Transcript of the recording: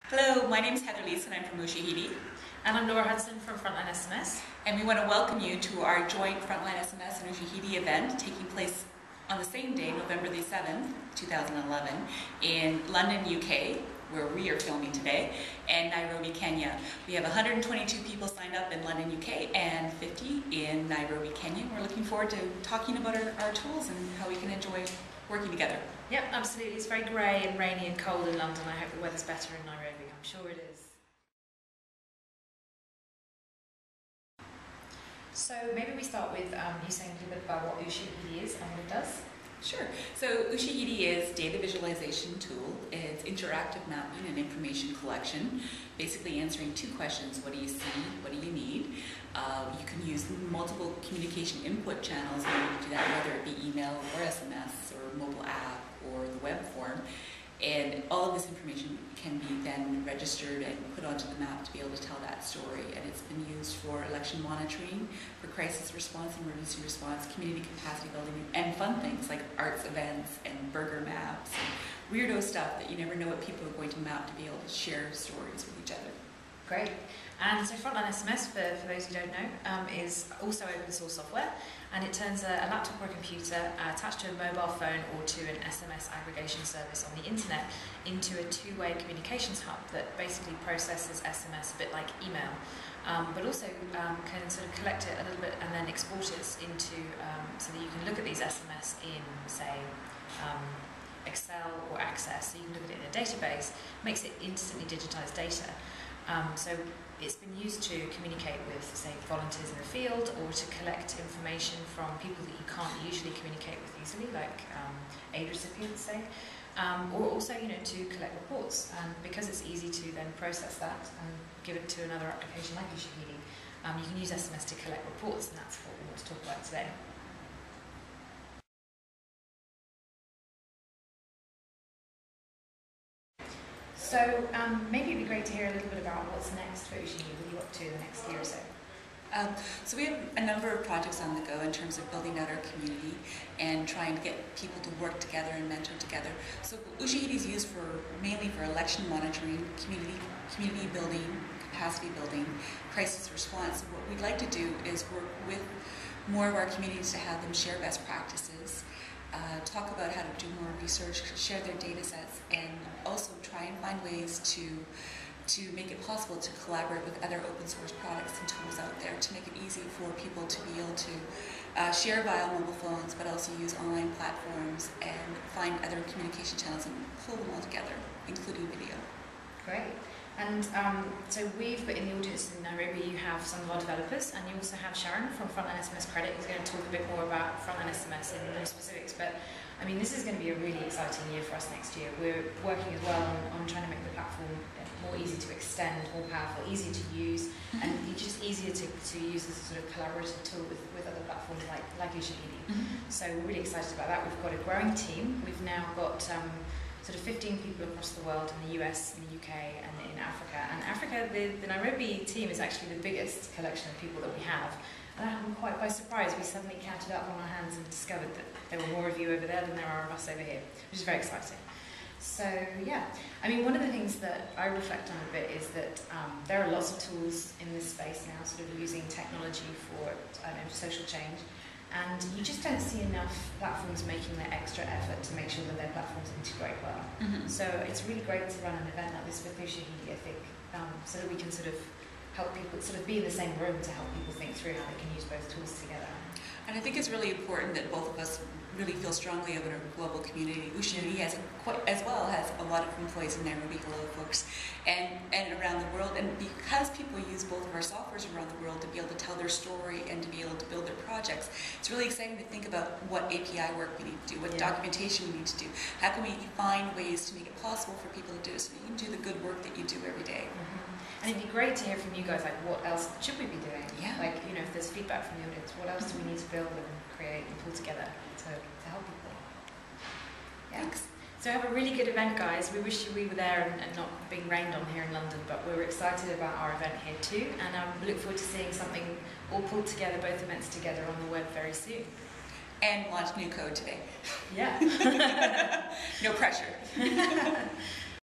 Hello, my name is Heather Lees and I'm from Ushahidi. And I'm Laura Hudson from Frontline SMS. And we want to welcome you to our joint Frontline SMS and Ushahidi event taking place on the same day, November the 7th, 2011, in London, UK, where we are filming today, and Nairobi, Kenya. We have 122 people signed up in London, UK, and 50 in Nairobi, Kenya. We're looking forward to talking about our tools and how we can enjoy working together. Yep, absolutely. It's very grey and rainy and cold in London. I hope the weather's better in Nairobi. I'm sure it is. So maybe we start with you saying a little bit about what Ushahidi is and what it does. Sure. So Ushahidi is data visualization tool. It's interactive mapping and information collection, basically answering two questions: what do you see, what do you need? You can use multiple communication input channels in order to do that, whether it be email or SMS or mobile app or the web form. And all of this information can be then registered and put onto the map to be able to tell that story. And it's been used for election monitoring, for crisis response, emergency response, community capacity building, and fun things like arts events and burger maps and weirdo stuff that you never know what people are going to map to be able to share stories with each other. Great. And so Frontline SMS, for those who don't know, is also open source software, and it turns a laptop or a computer attached to a mobile phone or to an SMS aggregation service on the internet into a two-way communications hub that basically processes SMS a bit like email, but also can sort of collect it a little bit and then export it into, so that you can look at these SMS in, say, Excel or Access, so you can look at it in a database, makes it instantly digitized data. So it's been used to communicate with, say, volunteers in the field, or to collect information from people that you can't usually communicate with easily, like aid recipients, say, or also, to collect reports. And because it's easy to then process that and give it to another application like Ushahidi, you can use SMS to collect reports, and that's what we want to talk about today. So maybe it'd be great to hear a little bit about what's next for Ushahidi. What are you up to the next year or so? So we have a number of projects on the go in terms of building out our community and trying to get people to work together and mentor together. So Ushahidi is used mainly for election monitoring, community building, capacity building, crisis response. So what we'd like to do is work with more of our communities to have them share best practices, talk about how to do more research, share their data sets, and also try and find ways to make it possible to collaborate with other open source products and tools out there to make it easy for people to be able to share via mobile phones, but also use online platforms and find other communication channels and pull them all together, including video. Great. And so we've put in the audience in Nairobi, you have some of our developers, and you also have Sharon from Frontline SMS Credit, who's going to talk a bit more about Frontline SMS in more specifics. But I mean, this is going to be a really exciting year for us next year. We're working as well on trying to make the platform more easy to extend, more powerful, easier to use, and just easier to use as a sort of collaborative tool with other platforms like Ushahidi. So we're really excited about that. We've got a growing team. We've now got sort of 15 people across the world, in the US, in the UK, and in Africa. And Africa, the Nairobi team is actually the biggest collection of people that we have. And that happened quite by surprise. We suddenly counted up on our hands and discovered that there were more of you over there than there are of us over here, which is very exciting. So yeah, I mean, one of the things that I reflect on a bit is that there are lots of tools in this space now, sort of using technology for, social change. And you just don't see enough platforms making the extra effort to make sure that their platforms integrate well. So it's really great to run an event like this with Ushahidi, I think, so that we can sort of help people sort of be in the same room to help people think through how they can use both tools together. And I think it's really important that both of us really feel strongly about our global community. Ushahidi has a lot of employees in Nairobi, hello folks, and around the world. And because people use both of our softwares around the world to be able to tell their story and to be able to build their projects, it's really exciting to think about what API work we need to do, what documentation we need to do. How can we find ways to make it possible for people to do it so that you can do the good work that you do every day. And it'd be great to hear from you guys, like, what else should we be doing? Yeah. Like, if there's feedback from the audience, what else do we need to build and create and pull together to help people? Yeah. Thanks. So have a really good event, guys. We wish we were there and not being rained on here in London, but we're excited about our event here too, and we look forward to seeing something all pulled together, both events together on the web very soon. And launch new code today. Yeah. No pressure.